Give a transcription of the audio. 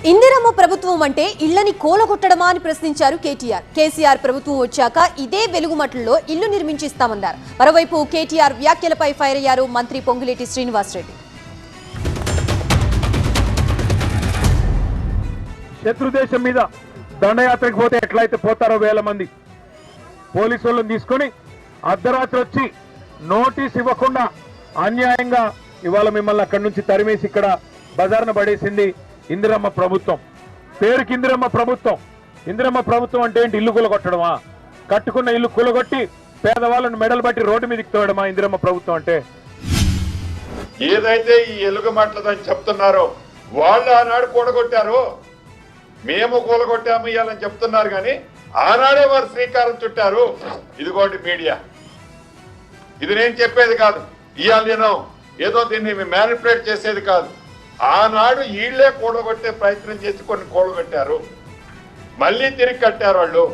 ఇందిరమ్మ ప్రభుత్వం అంటే ఇళ్లని కూలగొట్టడమా అని ప్రశ్నించారు కేటీఆర్. కేసీఆర్ ప్రభుత్వం వచ్చాక ఇదే వెలుగుమట్లలో ఇల్లు నిర్మించిస్తామన్నారు. మరోవైపు కేటీఆర్ వ్యాఖ్యలపై ఫైర్ అయ్యారు మంత్రి పొంగులేటి శ్రీనివాసరెడ్డి. శత్రుదేశం మీద దండయాత్రకు పోతే ఎట్లయితే పోతారో వేల మంది పోలీసు వాళ్ళని తీసుకొని అర్ధరాత్రి వచ్చి నోటీస్ ఇవ్వకుండా అన్యాయంగా ఇవాళ మిమ్మల్ని అక్కడి నుంచి తరిమేసి ఇక్కడ బజార్న పడేసింది ఇందిరమ్మ ప్రభుత్వం. పేరుకి ఇందిరమ్మ ప్రభుత్వం. ఇందిరమ్మ ప్రభుత్వం అంటే ఏంటి? ఇల్లు కూలగొట్టడమా? కట్టుకున్న ఇల్లు కూలగొట్టి పేదవాళ్ళను మెడలు బట్టి రోడ్డు మీదకి తోయడమా ఇందిరమ్మ ప్రభుత్వం అంటే? ఏదైతే ఈ ఎలుగుమట్లదని చెప్తున్నారో వాళ్ళు ఆనాడు కూడగొట్టారో మేము కూలగొట్టాము ఇవ్వాలని చెప్తున్నారు, కానీ ఆనాడే వారు శ్రీకారం చుట్టారు. ఇదిగోండి మీడియా, ఇది నేను చెప్పేది కాదు. ఇవాళ నేను ఏదో దీన్ని మ్యానిపులేట్ చేసేది కాదు. ఆనాడు వీళ్లే కూడగొట్టే ప్రయత్నం చేసి కొన్ని కూడగొట్టారు, మళ్ళీ తిరిగి కట్టారు వాళ్ళు.